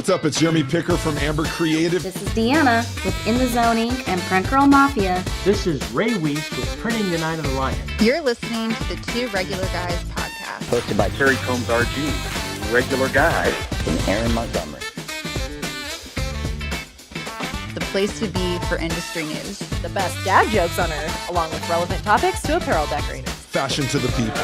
what's up? It's Jeremy Picker from Amber Creative. This is Deanna with In the Zoning and Print Girl Mafia. This is Ray Weiss with Printing the Night of the Lion. You're listening to the Two Regular Guys podcast. Hosted by Terry Combs RG, Regular Guy, and Aaron Montgomery. The place to be for industry news. The best dad jokes on earth, along with relevant topics to apparel decorators. Fashion to the people.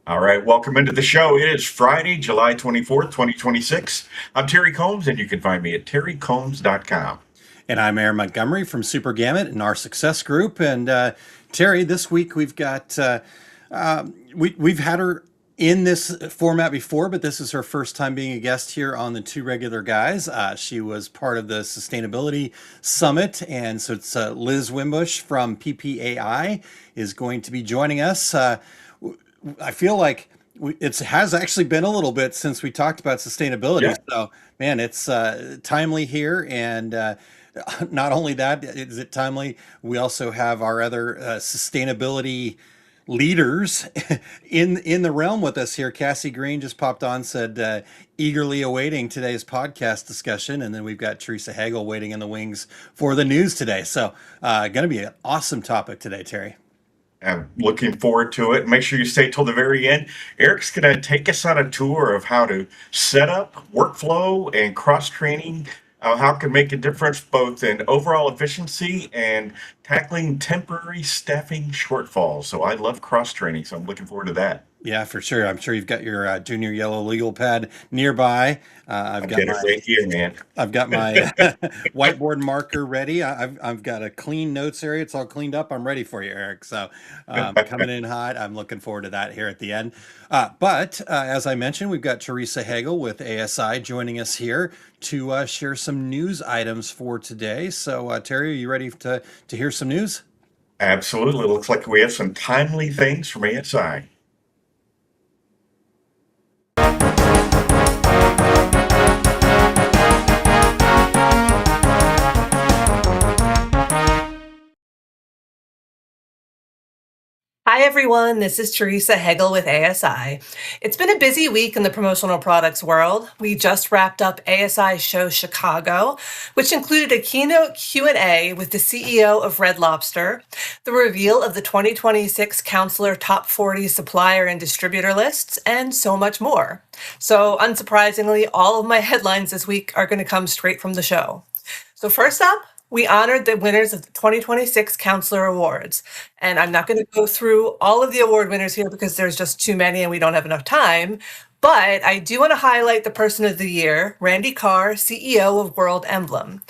All right, welcome into the show. It is Friday, July 24th, 2026. I'm Terry Combs, and you can find me at terrycombs.com. And I'm Aaron Montgomery from Super Gamut and our Success Group. And Terry, this week we've got, we've had her in this format before, but this is her first time being a guest here on the Two Regular Guys. She was part of the Sustainability Summit, and so it's Liz Wimbush from PPAI is going to be joining us. I feel like it has actually been a little bit since we talked about sustainability. Yeah. So, man, it's timely here. And not only that, is it timely, we also have our other sustainability leaders in the realm with us here. Cassie Green just popped on, said eagerly awaiting today's podcast discussion. And then we've got Teresa Hagel waiting in the wings for the news today. So going to be an awesome topic today, Terry. I'm looking forward to it. Make sure you stay till the very end. Eric's going to take us on a tour of how to set up workflow and cross-training, how it can make a difference both in overall efficiency and tackling temporary staffing shortfalls. So I love cross-training, so I'm looking forward to that. Yeah, for sure. I'm sure you've got your junior yellow legal pad nearby. I've got my, right here, man. I've got my whiteboard marker ready. I've got a clean notes area. It's all cleaned up. I'm ready for you, Eric. So coming in hot. I'm looking forward to that here at the end. But as I mentioned, we've got Teresa Hagel with ASI joining us here to share some news items for today. So Terry, are you ready to hear some news? Absolutely. Looks like we have some timely things from ASI. Hi, everyone. This is Teresa Hagel with ASI. It's been a busy week in the promotional products world. We just wrapped up ASI Show Chicago, which included a keynote Q&A with the CEO of Red Lobster, the reveal of the 2026 Counselor Top 40 Supplier and Distributor lists, and so much more. So unsurprisingly, all of my headlines this week are going to come straight from the show. So first up, we honored the winners of the 2026 Counselor Awards. And I'm not going to go through all of the award winners here because there's just too many and we don't have enough time. But I do want to highlight the Person of the Year, Randy Carr, CEO of World Emblem.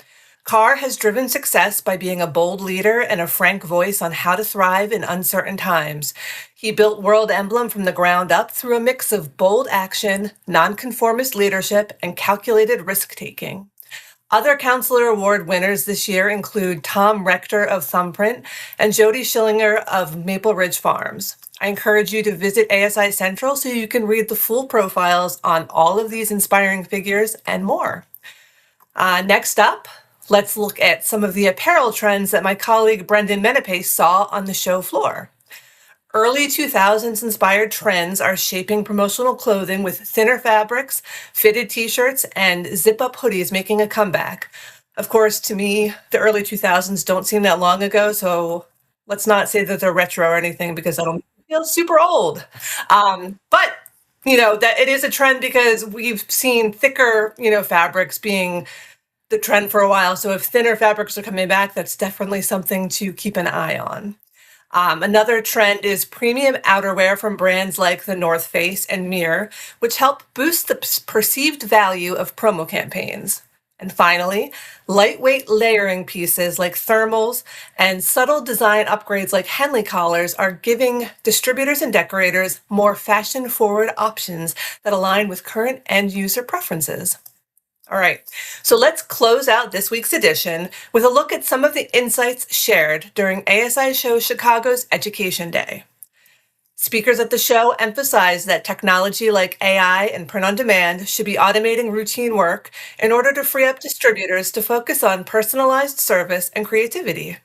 Carr has driven success by being a bold leader and a frank voice on how to thrive in uncertain times. He built World Emblem from the ground up through a mix of bold action, nonconformist leadership, and calculated risk-taking. Other Counselor Award winners this year include Tom Rector of Thumbprint and Jody Schillinger of Maple Ridge Farms. I encourage you to visit ASI Central so you can read the full profiles on all of these inspiring figures and more. Next up, let's look at some of the apparel trends that my colleague Brendan Menepace saw on the show floor. Early 2000s inspired trends are shaping promotional clothing with thinner fabrics, fitted t-shirts, and zip-up hoodies making a comeback. Of course, to me, the early 2000s don't seem that long ago, so let's not say that they're retro or anything because that'll feel super old. But, that it is a trend because we've seen thicker, fabrics being the trend for a while. So if thinner fabrics are coming back, that's definitely something to keep an eye on. Another trend is premium outerwear from brands like The North Face and Mirror, which help boost the perceived value of promo campaigns. And finally, lightweight layering pieces like thermals and subtle design upgrades like Henley collars are giving distributors and decorators more fashion-forward options that align with current end-user preferences. All right, so let's close out this week's edition with a look at some of the insights shared during ASI Show Chicago's Education Day. Speakers at the show emphasized that technology like AI and print on demand should be automating routine work in order to free up distributors to focus on personalized service and creativity.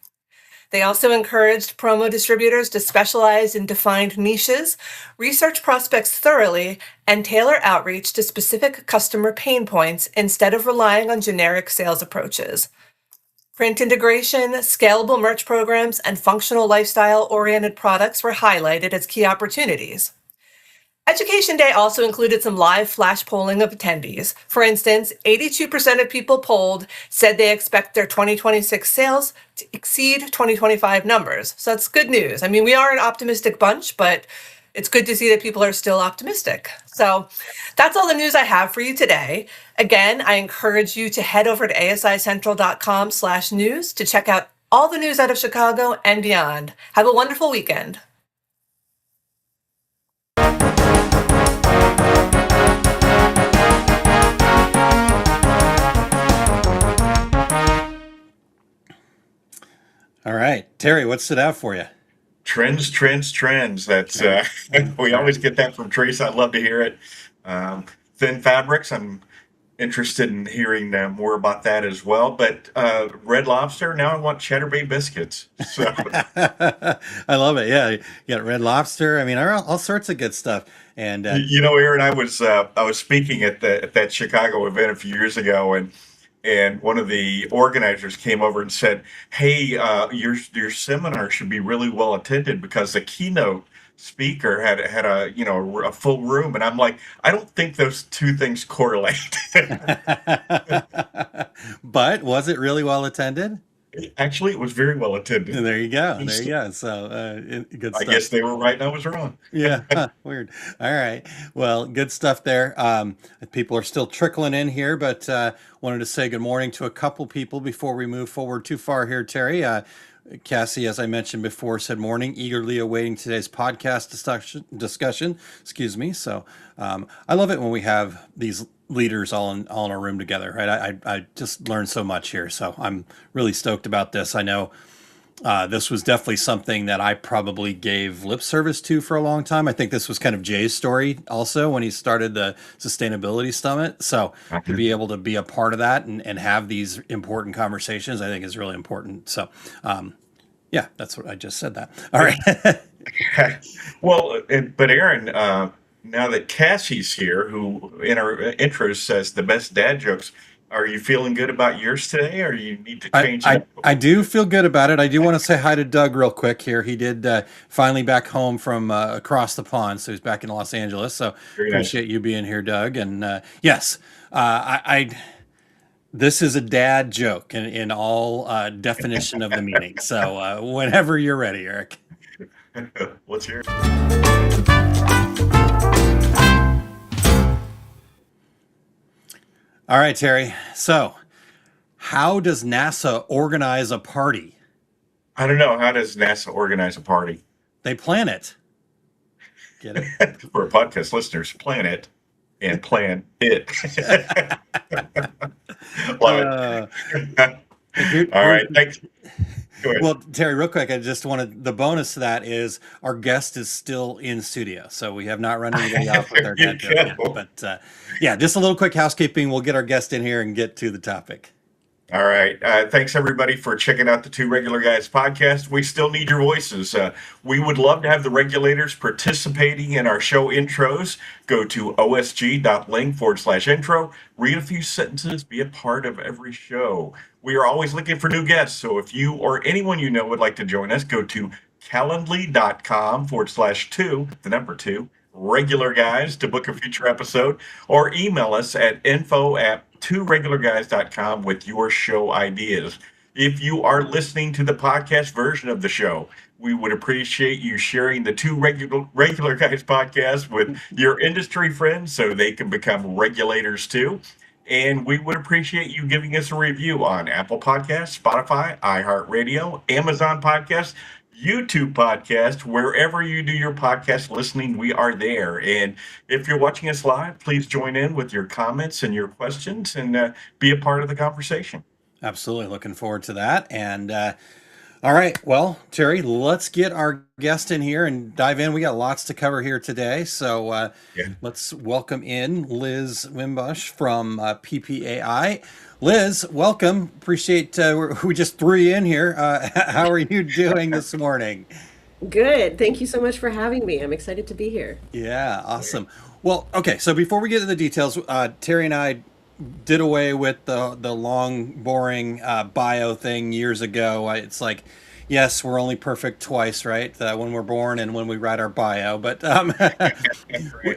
They also encouraged promo distributors to specialize in defined niches, research prospects thoroughly, and tailor outreach to specific customer pain points instead of relying on generic sales approaches. Print integration, scalable merch programs, and functional lifestyle-oriented products were highlighted as key opportunities. Education Day also included some live flash polling of attendees. For instance, 82% of people polled said they expect their 2026 sales to exceed 2025 numbers. So that's good news. I mean, we are an optimistic bunch, but it's good to see that people are still optimistic. So that's all the news I have for you today. Again, I encourage you to head over to asicentral.com/news to check out all the news out of Chicago and beyond. Have a wonderful weekend. All right, Terry, what stood out for you? Trends. That's we always get that from Teresa. I'd love to hear it. Thin fabrics. I'm interested in hearing more about that as well. But Red Lobster. Now I want Cheddar Bay biscuits. So I love it. Yeah, you got Red Lobster. I mean, all sorts of good stuff. And Aaron, I was speaking at that Chicago event a few years ago, and one of the organizers came over and said, "Hey, your seminar should be really well attended because the keynote speaker had a full room." And I'm like, I don't think those two things correlate. But was it really well attended? Actually, it was very well attended. There you go. So good I stuff. guess they were right and I was wrong. Yeah, weird. All right. Well, good stuff there. People are still trickling in here, but wanted to say good morning to a couple people before we move forward too far here, Terry. Cassie, as I mentioned before, said morning, eagerly awaiting today's podcast discussion. Excuse me. So I love it when we have these leaders all in a room together, right? I just learned so much here. So I'm really stoked about this. I know this was definitely something that I probably gave lip service to for a long time. I think this was kind of Jay's story also when he started the Sustainability Summit. So to be able to be a part of that and have these important conversations, I think is really important. So yeah, that's what I just said that. All right. Well, but Aaron, now that Cassie's here, who in our intro says the best dad jokes, are you feeling good about yours today, or you need to change it? I do feel good about it. I do want to say hi to Doug real quick here. He did finally back home from across the pond, so he's back in Los Angeles. So Very nice. appreciate you being here, Doug. And yes, this is a dad joke in all definition of the meaning. So whenever you're ready, Eric. Let's hear it. All right, Terry. So how does NASA organize a party? I don't know. How does NASA organize a party? They plan it. Get it? For our podcast listeners, plan it and plan it. Love it. All right. Thanks. Go ahead. Well, Terry, real quick, I just wanted the bonus to that is our guest is still in studio, so we have not run anybody off with our dad joke yet. But yeah, just a little quick housekeeping. We'll get our guest in here and get to the topic. All right. Thanks, everybody, for checking out the Two Regular Guys podcast. We still need your voices. We would love to have the regulators participating in our show intros. Go to osg.ling/intro, read a few sentences, be a part of every show. We are always looking for new guests. So if you or anyone you know would like to join us, go to calendly.com/2 regular guys to book a future episode, or email us at info@tworegularguys.com with your show ideas. If you are listening to the podcast version of the show, we would appreciate you sharing the Two Regular Guys podcast with your industry friends so they can become regulators too. And we would appreciate you giving us a review on Apple Podcasts, Spotify, iHeartRadio, Amazon Podcasts, YouTube Podcast, wherever you do your podcast listening, we are there. And if you're watching us live, please join in with your comments and your questions and be a part of the conversation. Absolutely. Looking forward to that. And All right. Well, Terry, let's get our guest in here and dive in. We got lots to cover here today. So Yeah. let's welcome in Liz Wimbush from PPAI. Liz, welcome. Appreciate we just threw you in here. How are you doing this morning? Good. Thank you so much for having me. I'm excited to be here. Yeah, awesome. Well, okay. So before we get to the details, Terry and I did away with the long, boring bio thing years ago. It's like, yes, we're only perfect twice, right? When we're born and when we write our bio. But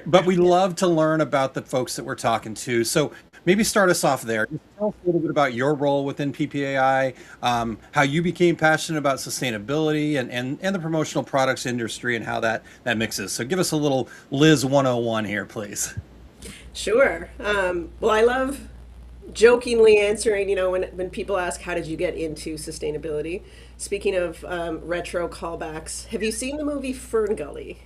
but we love to learn about the folks that we're talking to. So maybe start us off there. Just tell us a little bit about your role within PPAI, how you became passionate about sustainability and the promotional products industry and how that mixes. So give us a little Liz 101 here, please. Sure. Well, I love jokingly answering, when people ask, how did you get into sustainability? Speaking of retro callbacks, have you seen the movie Fern Gully?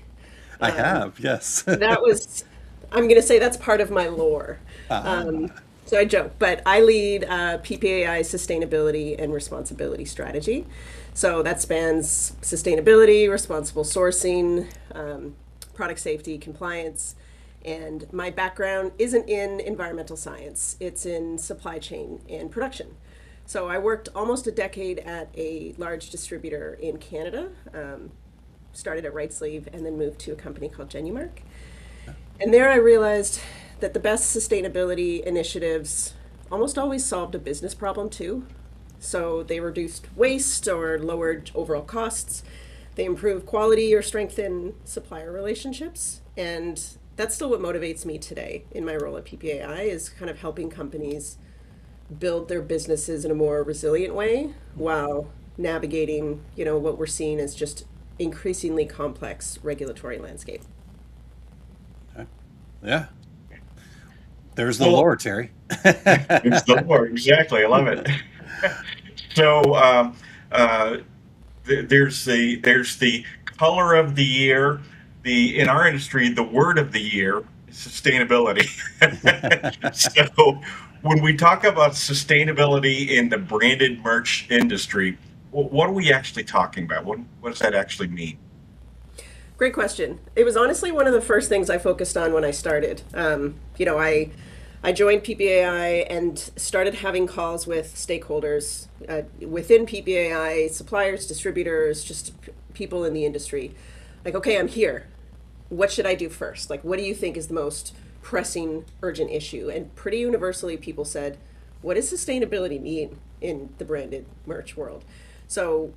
I have, yes. That was, I'm going to say that's part of my lore. So I joke, but I lead PPAI sustainability and responsibility strategy. So that spans sustainability, responsible sourcing, product safety, compliance. And my background isn't in environmental science, it's in supply chain and production. So I worked almost a decade at a large distributor in Canada, started at Right Sleeve, and then moved to a company called Genumark. And there I realized that the best sustainability initiatives almost always solved a business problem too. So they reduced waste or lowered overall costs, they improved quality or strengthened supplier relationships, and that's still what motivates me today in my role at PPAI, is kind of helping companies build their businesses in a more resilient way while navigating, what we're seeing as just increasingly complex regulatory landscape. Okay. Yeah. There's the lore, Terry. It's the lore, exactly. I love it. So there's the color of the year. In our industry, the word of the year is sustainability. So when we talk about sustainability in the branded merch industry, what are we actually talking about? What does that actually mean? Great question. It was honestly one of the first things I focused on when I started. I joined PPAI and started having calls with stakeholders within PPAI, suppliers, distributors, just people in the industry. Like, okay, I'm here. What should I do first? Like, what do you think is the most pressing, urgent issue? And pretty universally, people said, what does sustainability mean in the branded merch world? So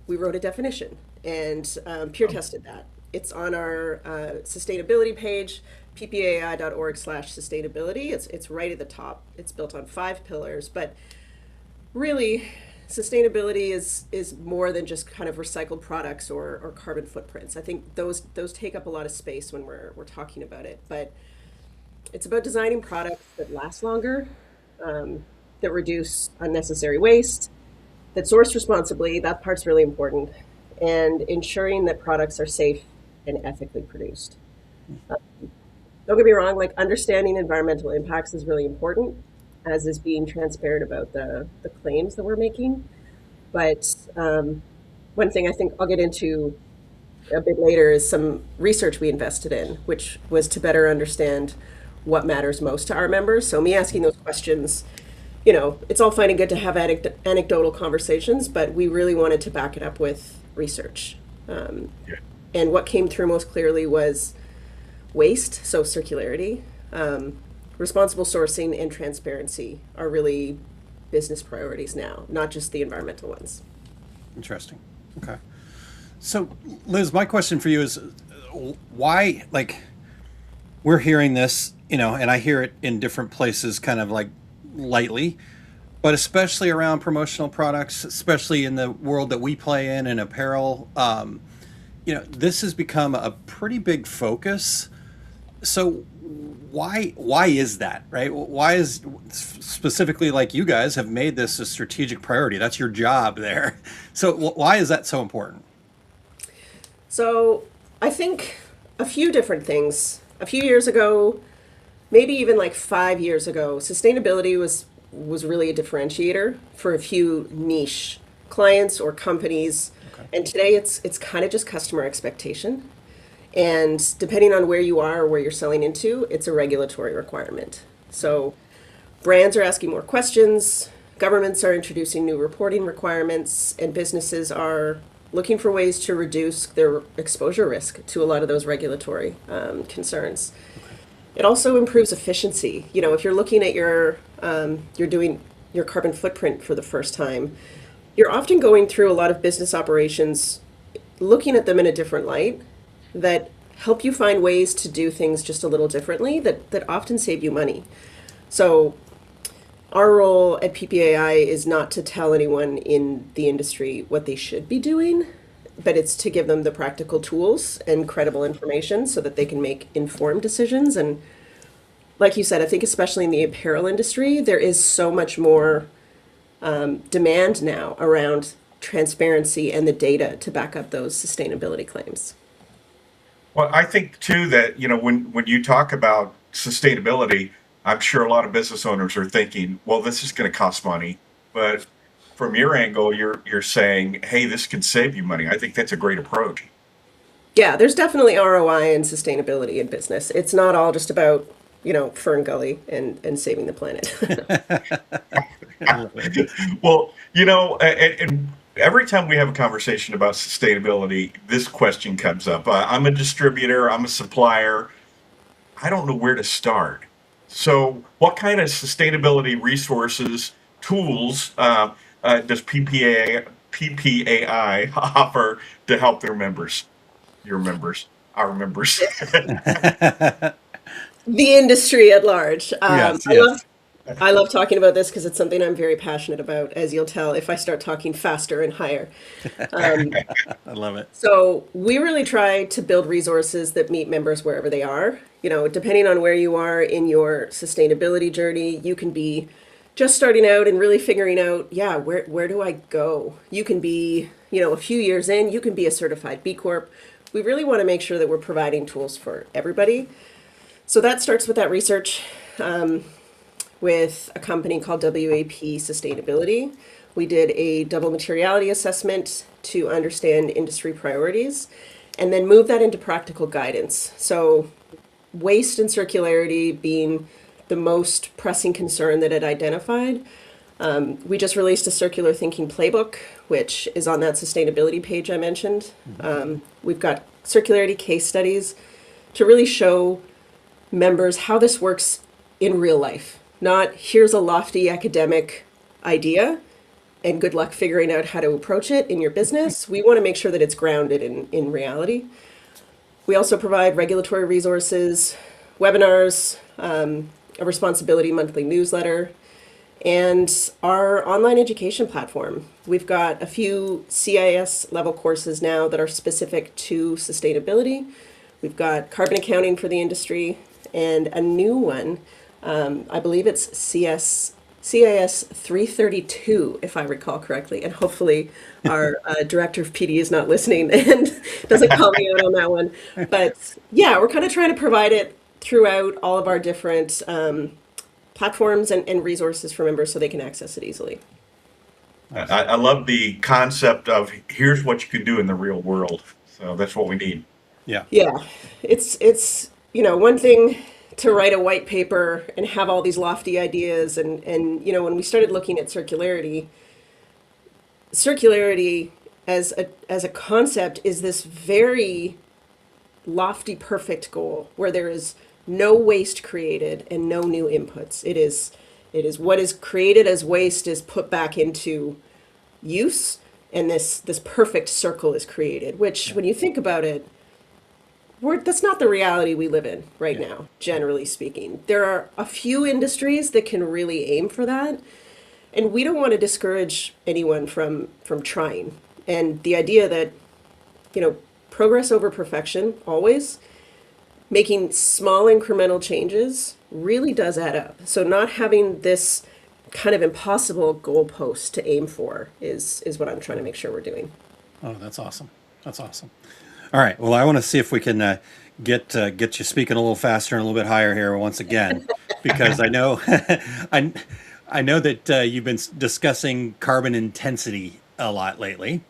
we wrote a definition and peer tested that. It's on our sustainability page, ppai.org/sustainability. It's right at the top. It's built on 5 pillars, but really, sustainability is more than just kind of recycled products or carbon footprints. I think those take up a lot of space when we're talking about it, but it's about designing products that last longer, that reduce unnecessary waste, that source responsibly. That part's really important, and ensuring that products are safe and ethically produced. Don't get me wrong, like, understanding environmental impacts is really important, as is being transparent about the claims that we're making. But one thing I think I'll get into a bit later is some research we invested in, which was to better understand what matters most to our members. So me asking those questions, it's all fine and good to have anecdotal conversations, but we really wanted to back it up with research. And what came through most clearly was waste, so circularity, responsible sourcing, and transparency are really business priorities now, not just the environmental ones. Interesting. Okay. So, Liz, my question for you is why, we're hearing this, and I hear it in different places kind of like lightly, but especially around promotional products, especially in the world that we play in apparel, this has become a pretty big focus. So why is that, right? Why is, specifically, like, you guys have made this a strategic priority? That's your job there. So why is that so important? So I think a few different things. A few years ago, maybe even like 5 years ago, sustainability was really a differentiator for a few niche clients or companies. And today it's kind of just customer expectation. And depending on where you are or where you're selling into, it's a regulatory requirement. So brands are asking more questions, governments are introducing new reporting requirements, and businesses are looking for ways to reduce their exposure risk to a lot of those regulatory concerns. It also improves efficiency. You know, if you're looking at you're doing your carbon footprint for the first time, you're often going through a lot of business operations, looking at them in a different light that help you find ways to do things just a little differently that often save you money. So our role at PPAI is not to tell anyone in the industry what they should be doing, but it's to give them the practical tools and credible information so that they can make informed decisions. And like you said, I think especially in the apparel industry, there is so much more demand now around transparency and the data to back up those sustainability claims. Well, I think too that, you know, when you talk about sustainability, I'm sure a lot of business owners are thinking, well, this is going to cost money. But from your angle, you're saying, hey, this can save you money. I think that's a great approach. Yeah, there's definitely ROI and sustainability in business. It's not all just about, you know, Fern Gully and saving the planet. Well, you know, and every time we have a conversation about sustainability, this question comes up. I'm a distributor, I'm a supplier. I don't know where to start. So what kind of sustainability resources, tools does PPAI offer to help their members, your members, our members? The industry at large. Yes. I love talking about this because it's something I'm very passionate about, as you'll tell if I start talking faster and higher. I love it. So we really try to build resources that meet members wherever they are. You know, depending on where you are in your sustainability journey, you can be just starting out and really figuring out, yeah, where do I go? You can be, you know, a few years in, you can be a certified B Corp. We really want to make sure that we're providing tools for everybody. So that starts with that research. With a company called WAP Sustainability. We did a double materiality assessment to understand industry priorities and then move that into practical guidance. So waste and circularity being the most pressing concern that it identified. We just released a circular thinking playbook, which is on that sustainability page I mentioned. We've got circularity case studies to really show members how this works in real life. Not here's a lofty academic idea and good luck figuring out how to approach it in your business. We want to make sure that it's grounded in reality. We also provide regulatory resources, webinars, a responsibility monthly newsletter, and our online education platform. We've got a few CIS level courses now that are specific to sustainability. We've got carbon accounting for the industry and a new one. I believe it's CIS 332, if I recall correctly. And hopefully our director of PD is not listening and doesn't call me out on that one. But yeah, we're kind of trying to provide it throughout all of our different platforms and resources for members so they can access it easily. I love the concept of here's what you can do in the real world. So that's what we need. Yeah. Yeah, it's you know, one thing to write a white paper and have all these lofty ideas and you know, when we started looking at circularity as a concept is this very lofty perfect goal where there is no waste created and no new inputs. It is what is created as waste is put back into use, and this perfect circle is created, which when you think about it, that's not the reality we live in right now, generally speaking. There are a few industries that can really aim for that, and we don't want to discourage anyone from trying. And the idea that, you know, progress over perfection, always, making small incremental changes really does add up. So not having this kind of impossible goalpost to aim for is what I'm trying to make sure we're doing. Oh, that's awesome. That's awesome. All right. Well, I want to see if we can get you speaking a little faster and a little bit higher here once again, because I know I know that you've been discussing carbon intensity a lot lately.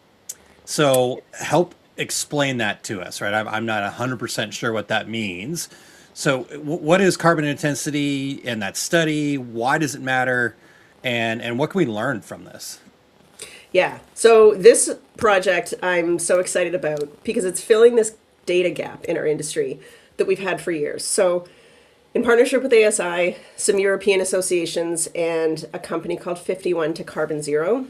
So help explain that to us, right? I'm not 100% sure what that means. So what is carbon intensity in that study? Why does it matter? And what can we learn from this? Yeah. So this project I'm so excited about because it's filling this data gap in our industry that we've had for years. So in partnership with ASI, some European associations, and a company called 51 to Carbon Zero,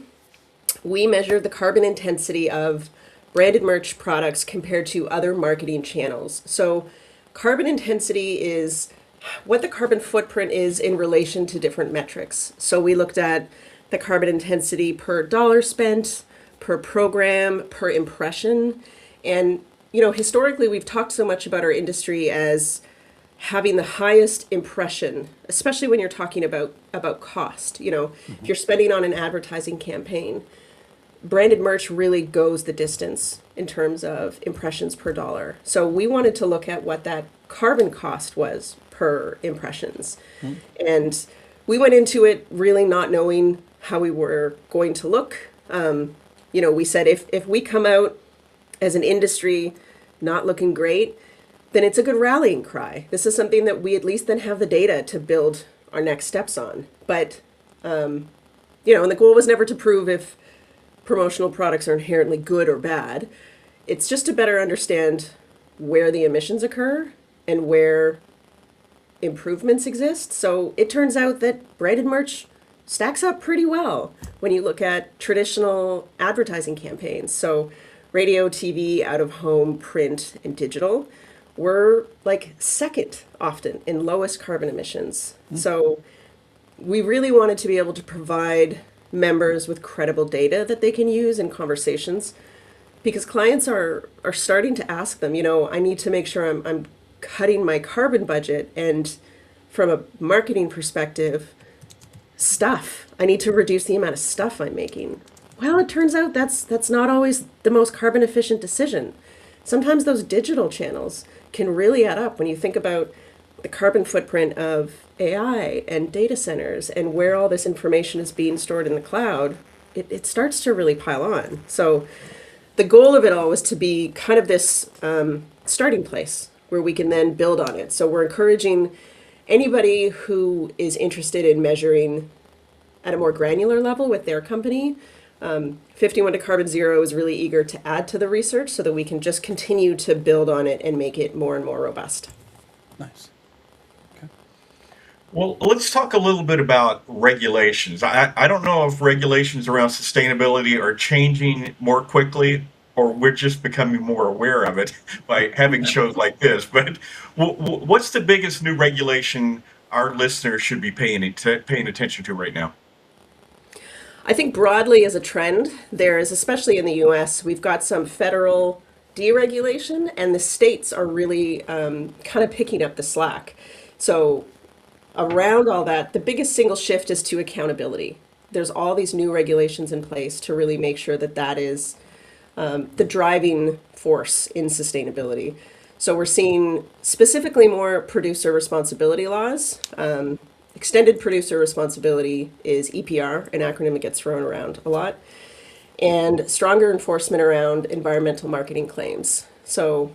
we measured the carbon intensity of branded merch products compared to other marketing channels. So carbon intensity is what the carbon footprint is in relation to different metrics. So we looked at the carbon intensity per dollar spent, per program, per impression. And, historically, we've talked so much about our industry as having the highest impression, especially when you're talking about cost. If you're spending on an advertising campaign, branded merch really goes the distance in terms of impressions per dollar. So we wanted to look at what that carbon cost was per impressions. And we went into it really not knowing how we were going to look. We said if we come out as an industry not looking great, then it's a good rallying cry. This is something that we at least then have the data to build our next steps on. But, and the goal was never to prove if promotional products are inherently good or bad. It's just to better understand where the emissions occur and where improvements exist. So it turns out that branded merch stacks up pretty well when you look at traditional advertising campaigns. So radio, TV, out of home, print, and digital were like second often in lowest carbon emissions. So we really wanted to be able to provide members with credible data that they can use in conversations, because clients are starting to ask them, I need to make sure I'm cutting my carbon budget, and from a marketing perspective, I need to reduce the amount of stuff I'm making. Well, it turns out that's not always the most carbon efficient decision. Sometimes those digital channels can really add up when you think about the carbon footprint of AI and data centers and where all this information is being stored in the cloud. It starts to really pile on. So the goal of it all was to be kind of this starting place where we can then build on it. So we're encouraging anybody who is interested in measuring at a more granular level with their company. 51 to Carbon Zero is really eager to add to the research so that we can just continue to build on it and make it more and more robust. Nice. Okay. Well, let's talk a little bit about regulations. I don't know if regulations around sustainability are changing more quickly, or we're just becoming more aware of it by having shows like this. But what's the biggest new regulation our listeners should be paying attention to right now? I think broadly as a trend, there is, especially in the US, we've got some federal deregulation, and the states are really kind of picking up the slack. So around all that, the biggest single shift is to accountability. There's all these new regulations in place to really make sure that that is the driving force in sustainability. So we're seeing specifically more producer responsibility laws. Extended producer responsibility is EPR, an acronym that gets thrown around a lot, and stronger enforcement around environmental marketing claims. So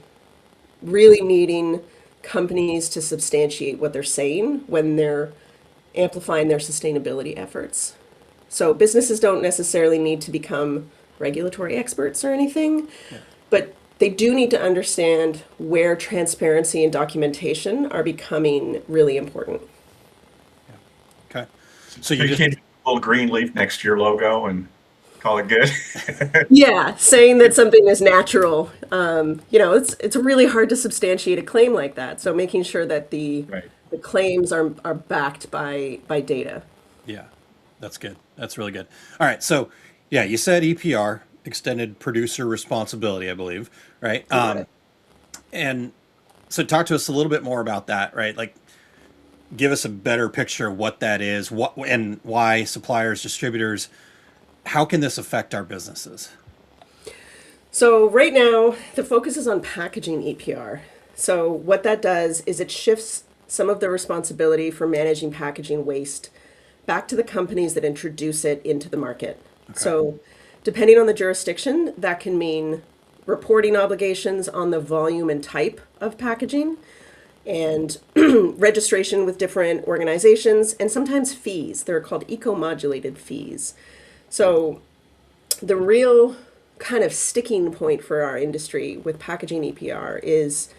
really needing companies to substantiate what they're saying when they're amplifying their sustainability efforts. So businesses don't necessarily need to become regulatory experts or anything, but they do need to understand where transparency and documentation are becoming really important. Okay. So you can't put a little green leaf next to your logo and call it good. Yeah, saying that something is natural. It's really hard to substantiate a claim like that. So making sure that the claims are backed by data. Yeah, that's good. That's really good. All right. So yeah, you said EPR, extended producer responsibility, I believe, right? And so talk to us a little bit more about that, right? Like, give us a better picture of what that is, what and why suppliers, distributors, how can this affect our businesses? So right now, the focus is on packaging EPR. So what that does is it shifts some of the responsibility for managing packaging waste back to the companies that introduce it into the market. Okay. So depending on the jurisdiction, that can mean reporting obligations on the volume and type of packaging, and registration with different organizations, and sometimes fees. They're called eco-modulated fees. So the real kind of sticking point for our industry with packaging EPR is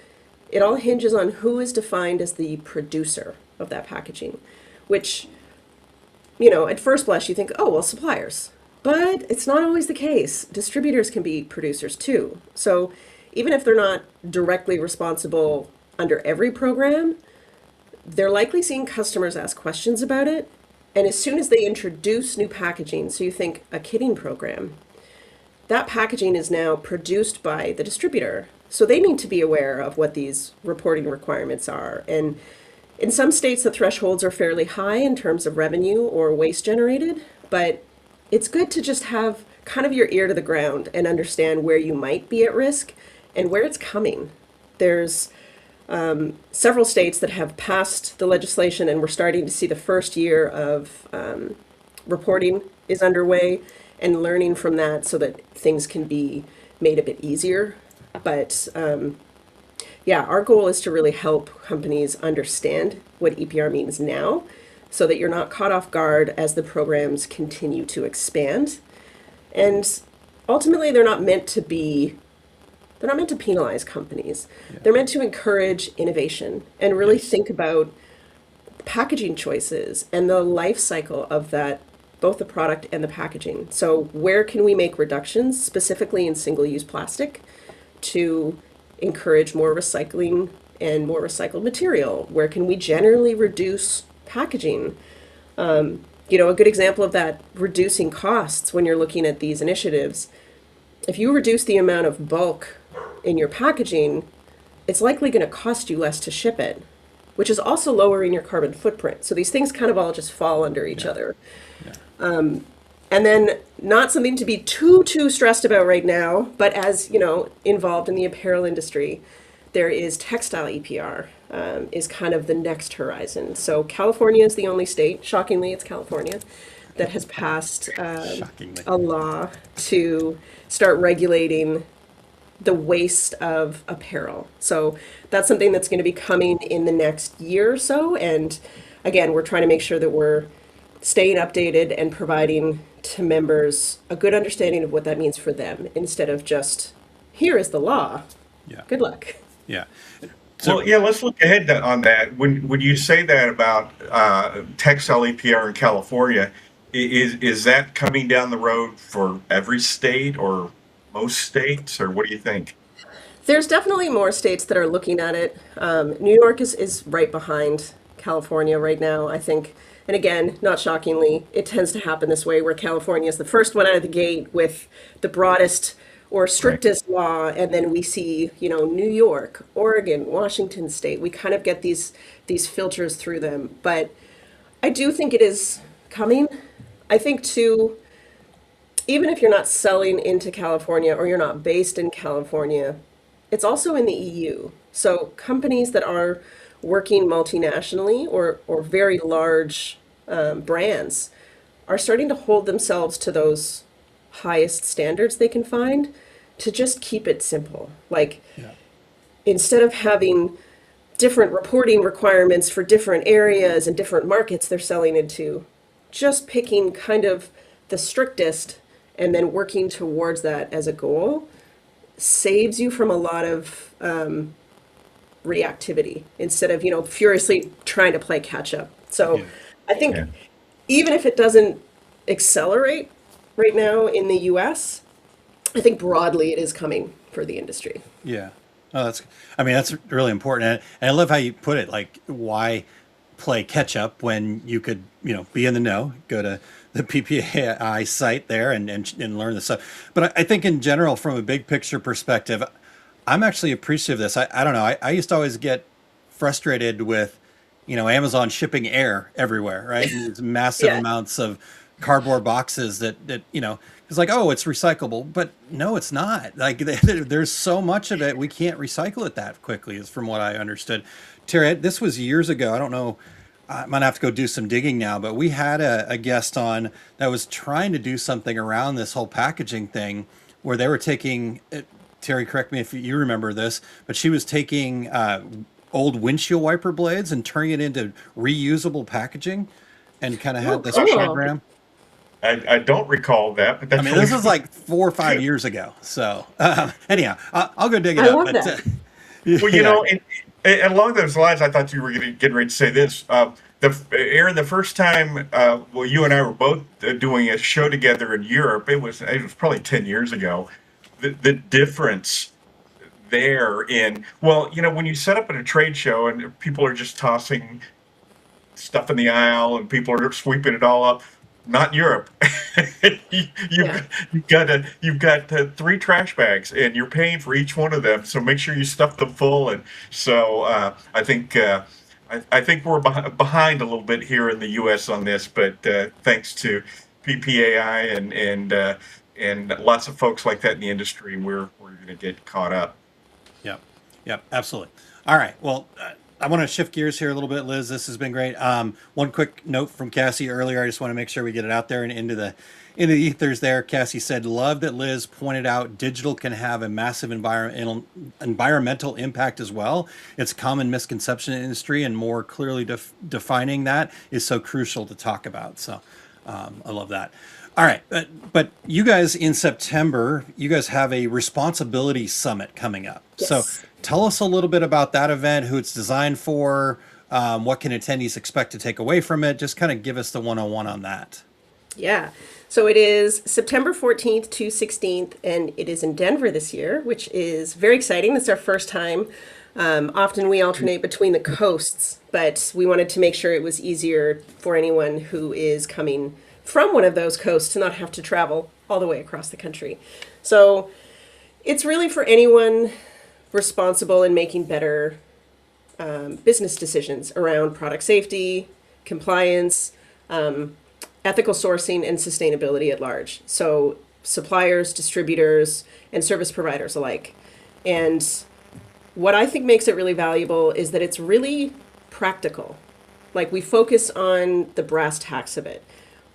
it all hinges on who is defined as the producer of that packaging, which, at first blush you think, oh, well, suppliers. But it's not always the case. Distributors can be producers too. So even if they're not directly responsible under every program, they're likely seeing customers ask questions about it. And as soon as they introduce new packaging, so you think a kitting program, that packaging is now produced by the distributor. So they need to be aware of what these reporting requirements are. And in some states, the thresholds are fairly high in terms of revenue or waste generated, but it's good to just have kind of your ear to the ground and understand where you might be at risk and where it's coming. There's several states that have passed the legislation, and we're starting to see the first year of reporting is underway and learning from that so that things can be made a bit easier. But yeah, our goal is to really help companies understand what EPR means now, so that you're not caught off guard as the programs continue to expand. And ultimately, they're not meant to penalize companies. Yeah. They're meant to encourage innovation and really think about packaging choices and the life cycle of that, both the product and the packaging. So where can we make reductions, specifically in single-use plastic, to encourage more recycling and more recycled material? Where can we generally reduce packaging? A good example of that, reducing costs when you're looking at these initiatives. If you reduce the amount of bulk in your packaging, it's likely going to cost you less to ship it, which is also lowering your carbon footprint. So these things kind of all just fall under each other. Yeah. And then not something to be too stressed about right now, but as involved in the apparel industry, there is textile EPR, is kind of the next horizon. So California is the only state, shockingly it's California, that has passed a law to start regulating the waste of apparel. So that's something that's going to be coming in the next year or so. And again, we're trying to make sure that we're staying updated and providing to members a good understanding of what that means for them, instead of just, here is the law. Yeah. Good luck. Yeah. So, well, yeah, let's look ahead on that. When you say that about textile EPR in California, is that coming down the road for every state or most states, or what do you think? There's definitely more states that are looking at it. New York is right behind California right now, I think. And again, not shockingly, it tends to happen this way, where California is the first one out of the gate with the broadest or strictest law, and then we see, New York, Oregon, Washington State. We kind of get these filters through them. But I do think it is coming. I think too, even if you're not selling into California or you're not based in California, it's also in the EU. So companies that are working multinationally or very large brands are starting to hold themselves to those highest standards they can find, to just keep it simple. Like, instead of having different reporting requirements for different areas and different markets they're selling into, just picking kind of the strictest and then working towards that as a goal saves you from a lot of reactivity, instead of furiously trying to play catch up. So I think even if it doesn't accelerate right now in the US, I think broadly it is coming for the industry. Yeah. Oh, that's really important. And I love how you put it, like, why play catch up when you could, be in the know, go to the PPAI site there and learn this stuff. But I think in general, from a big picture perspective, I'm actually appreciative of this. I don't know. I used to always get frustrated with, Amazon shipping air everywhere, right? These massive amounts of cardboard boxes that it's like, oh, it's recyclable, but no, it's not. Like, there's so much of it, we can't recycle it that quickly, is from what I understood. Terry, this was years ago. I don't know I might have to go do some digging now, but we had a guest on that was trying to do something around this whole packaging thing where they were taking, Terry, correct me if you remember this, but she was taking old windshield wiper blades and turning it into reusable packaging and kind of had this program. I don't recall that, but that's I mean, really this is like 4 or 5 years ago. So anyhow, I'll go dig it I up. love But, that. well, you know, and along those lines, I thought you were getting ready to say this. Aaron, the first time, well, you and I were both doing a show together in Europe. It was probably 10 years ago. The difference there in, well, you know, when you set up at a trade show and people are just tossing stuff in the aisle and people are sweeping it all up. Not Europe. You've got 3 trash bags, and you're paying for each one of them. So make sure you stuff them full. And so I think we're behind a little bit here in the U.S. on this, but thanks to PPAI and lots of folks like that in the industry, we're going to get caught up. Yep, absolutely. All right. Well, I want to shift gears here a little bit, Liz. This has been great. One quick note from Cassie earlier. I just want to make sure we get it out there and into the ethers there. Cassie said, love that Liz pointed out digital can have a massive environmental impact as well. It's a common misconception in the industry, and more clearly defining that is so crucial to talk about. So I love that. All right. But you guys in September, you guys have a responsibility summit coming up. Yes. So tell us a little bit about that event, who it's designed for, what can attendees expect to take away from it? Just kind of give us the 101 on that. Yeah. So it is September 14th to 16th, and it is in Denver this year, which is very exciting. It's our first time. Often we alternate between the coasts, but we wanted to make sure it was easier for anyone who is coming from one of those coasts to not have to travel all the way across the country. So it's really for anyone responsible in making better business decisions around product safety, compliance, ethical sourcing, and sustainability at large. So suppliers, distributors, and service providers alike. And what I think makes it really valuable is that it's really practical. Like, we focus on the brass tacks of it.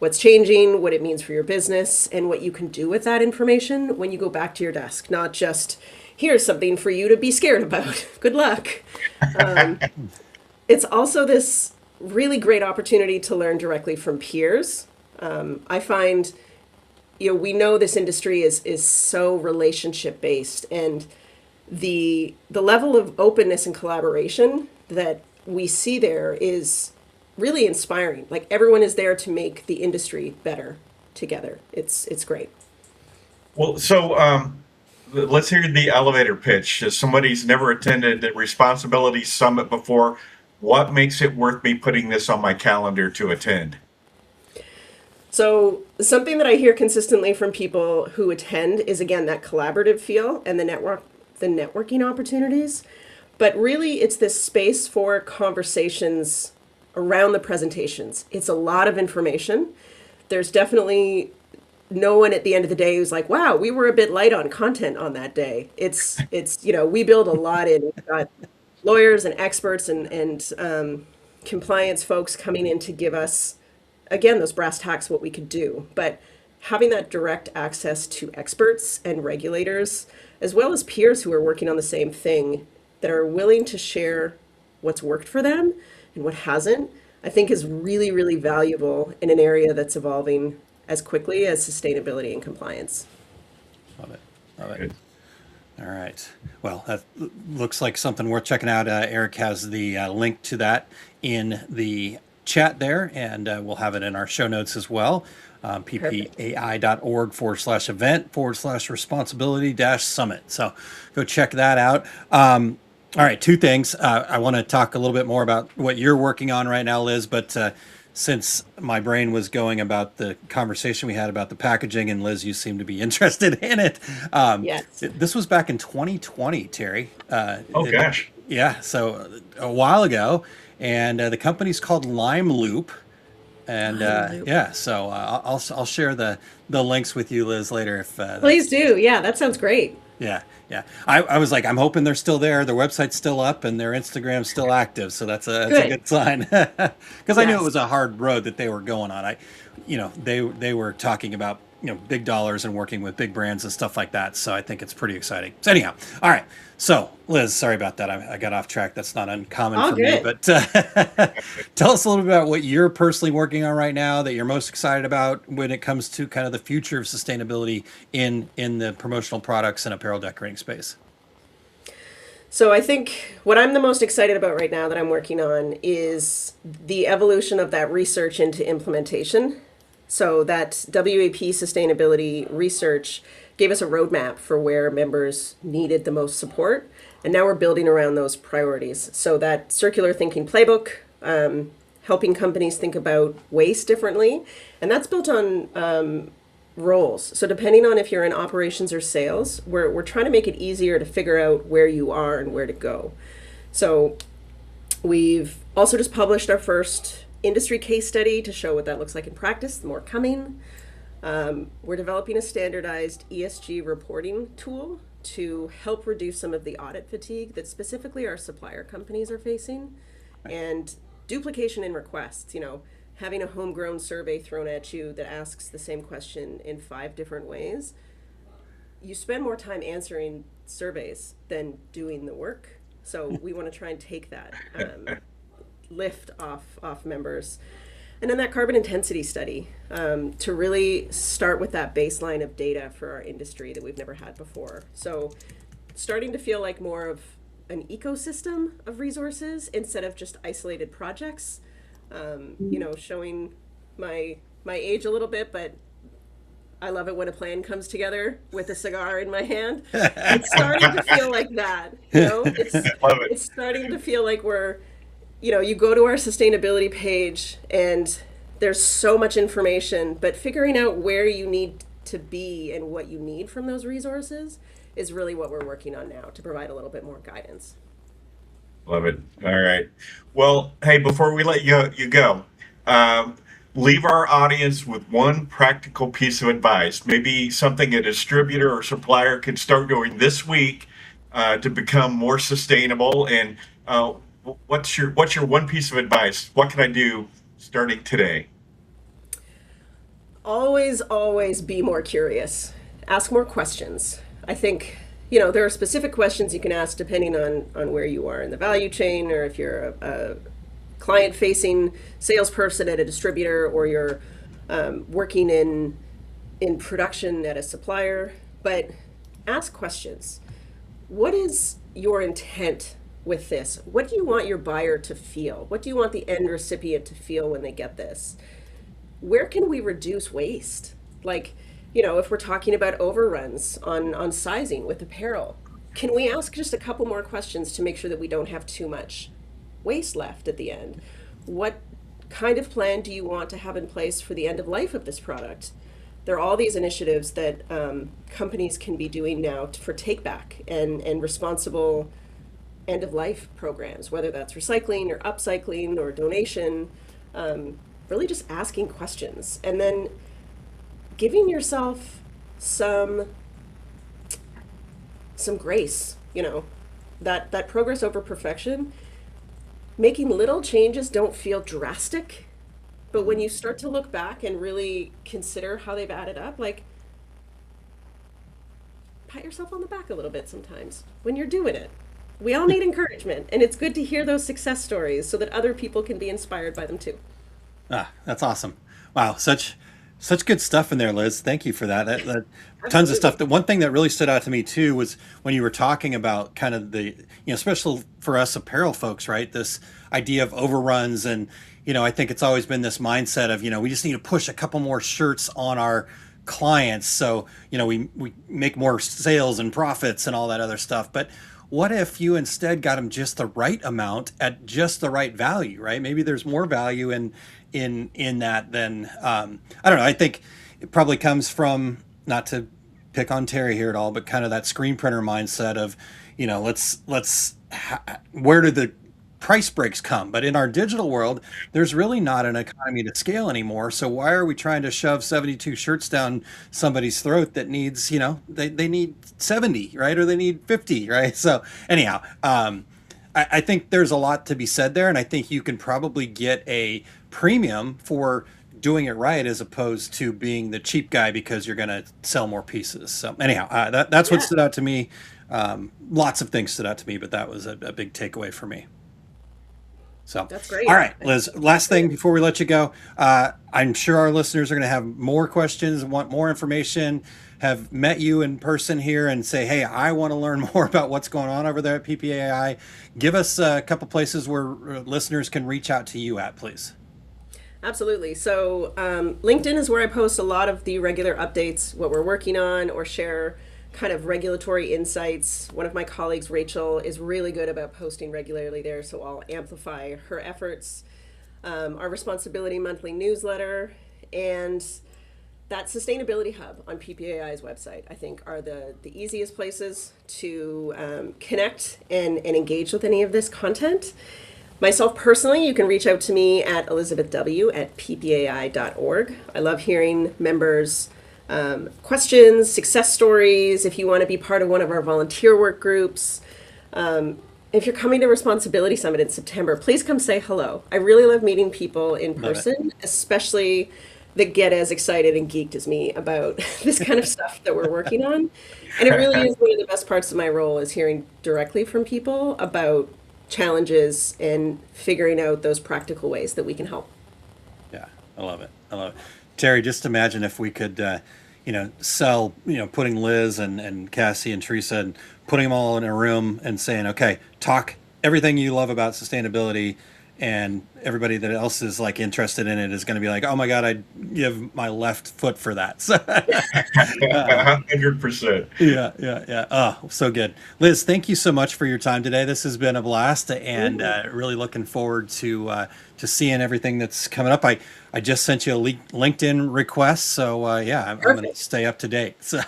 What's changing, what it means for your business, and what you can do with that information when you go back to your desk. Not just, here's something for you to be scared about. Good luck. It's also this really great opportunity to learn directly from peers. I find, we know this industry is so relationship based, and the level of openness and collaboration that we see there is really inspiring. Like, everyone is there to make the industry better together. It's great. Well, so let's hear the elevator pitch. As somebody who's never attended the Responsibility Summit before, what makes it worth me putting this on my calendar to attend? So something that I hear consistently from people who attend is, again, that collaborative feel and the networking opportunities. But really, it's this space for conversations around the presentations. It's a lot of information. There's definitely no one at the end of the day who's like, wow, we were a bit light on content on that day. It's we build a lot in. We've got lawyers and experts and compliance folks coming in to give us, again, those brass tacks, what we could do. But having that direct access to experts and regulators, as well as peers who are working on the same thing, that are willing to share what's worked for them and what hasn't, I think is really, really valuable in an area that's evolving as quickly as sustainability and compliance. Love it. Good. All right. Well, that looks like something worth checking out. Eric has the link to that in the chat there, and we'll have it in our show notes as well. PPAI.org/event/responsibility-summit. So go check that out. All right, 2 things. I want to talk a little bit more about what you're working on right now, Liz, but since my brain was going about the conversation we had about the packaging, and Liz, you seem to be interested in it. Yes. This was back in 2020, Terry. Gosh. Yeah, so a while ago, and the company's called Lime Loop. And so I'll share the links with you, Liz, later. If Please do. Yeah, that sounds great. Yeah, Yeah. I was like, I'm hoping they're still there. Their website's still up and their Instagram's still active. So that's a good sign. Because I knew it was a hard road that they were going on. They were talking about, big dollars and working with big brands and stuff like that. So I think it's pretty exciting. So anyhow, all right. So Liz, sorry about that. I got off track. That's not uncommon for me. But tell us a little bit about what you're personally working on right now that you're most excited about when it comes to kind of the future of sustainability in the promotional products and apparel decorating space. So I think what I'm the most excited about right now that I'm working on is the evolution of that research into implementation. So that WAP sustainability research gave us a roadmap for where members needed the most support. And now we're building around those priorities. So that circular thinking playbook, helping companies think about waste differently. And that's built on roles. So depending on if you're in operations or sales, we're trying to make it easier to figure out where you are and where to go. So we've also just published our first industry case study to show what that looks like in practice. More coming. We're developing a standardized ESG reporting tool to help reduce some of the audit fatigue that specifically our supplier companies are facing, and duplication in requests. Having a homegrown survey thrown at you that asks the same question in 5 different ways, you spend more time answering surveys than doing the work. So we want to try and take that lift off members. And then that carbon intensity study to really start with that baseline of data for our industry that we've never had before. So starting to feel like more of an ecosystem of resources instead of just isolated projects. Showing my age a little bit, but I love it when a plan comes together with a cigar in my hand. It's starting to feel like that. It's starting to feel like we're, you go to our sustainability page and there's so much information, but figuring out where you need to be and what you need from those resources is really what we're working on now to provide a little bit more guidance. Love it. All right. Well, hey, before we let you go, leave our audience with one practical piece of advice, maybe something a distributor or supplier can start doing this week to become more sustainable. And what's your one piece of advice? What can I do starting today? Always be more curious. Ask more questions. I think, there are specific questions you can ask depending on where you are in the value chain, or if you're a client-facing salesperson at a distributor, or you're working in production at a supplier. But ask questions. What is your intent with this? What do you want your buyer to feel? What do you want the end recipient to feel when they get this? Where can we reduce waste? If we're talking about overruns on sizing with apparel, can we ask just a couple more questions to make sure that we don't have too much waste left at the end? What kind of plan do you want to have in place for the end of life of this product? There are all these initiatives that companies can be doing now for take back and responsible end of life programs, whether that's recycling or upcycling or donation. Really just asking questions and then giving yourself some grace, that progress over perfection. Making little changes don't feel drastic, but when you start to look back and really consider how they've added up, pat yourself on the back a little bit sometimes when you're doing it. We all need encouragement, and it's good to hear those success stories so that other people can be inspired by them too. That's awesome. Wow. Such good stuff in there, Liz. Thank you for that. Tons of stuff. The one thing that really stood out to me too was when you were talking about kind of the, especially for us apparel folks, right? This idea of overruns. And, I think it's always been this mindset of, we just need to push a couple more shirts on our clients. So, we make more sales and profits and all that other stuff. But what if you instead got them just the right amount at just the right value, right? Maybe there's more value in that than, I don't know. I think it probably comes from, not to pick on Terry here at all, but kind of that screen printer mindset of, where do the price breaks come. But in our digital world, there's really not an economy to scale anymore. So why are we trying to shove 72 shirts down somebody's throat that needs, they need 70, right? Or they need 50, right? So anyhow, I think there's a lot to be said there. And I think you can probably get a premium for doing it right as opposed to being the cheap guy because you're going to sell more pieces. So anyhow, that's what stood out to me. Lots of things stood out to me, but that was a big takeaway for me. So that's great. All right, Liz, last thing before we let you go. I'm sure our listeners are going to have more questions, want more information, have met you in person here and say, hey, I want to learn more about what's going on over there at PPAI. Give us a couple places where listeners can reach out to you at, please. Absolutely. So LinkedIn is where I post a lot of the regular updates, what we're working on, or share kind of regulatory insights. One of my colleagues, Rachel, is really good about posting regularly there, so I'll amplify her efforts. Our Responsibility Monthly newsletter and that Sustainability Hub on PPAI's website, I think, are the easiest places to connect and engage with any of this content. Myself personally, you can reach out to me at elizabethw@ppai.org. I love hearing members' questions, success stories. If you want to be part of one of our volunteer work groups, if you're coming to Responsibility Summit in September, please come say hello. I really love meeting people in person, especially that get as excited and geeked as me about this kind of stuff that we're working on. And it really is one of the best parts of my role is hearing directly from people about challenges and figuring out those practical ways that we can help. Yeah, I love it. Terry, just imagine if we could, sell, putting Liz and Cassie and Teresa and putting them all in a room and saying, okay, talk everything you love about sustainability, and everybody that else is like interested in it is going to be like, oh my God, I'd give my left foot for that. 100%. Yeah. Oh, so good. Liz, thank you so much for your time today. This has been a blast, and really looking forward to seeing everything that's coming up. I just sent you a LinkedIn request, so I'm going to stay up to date. So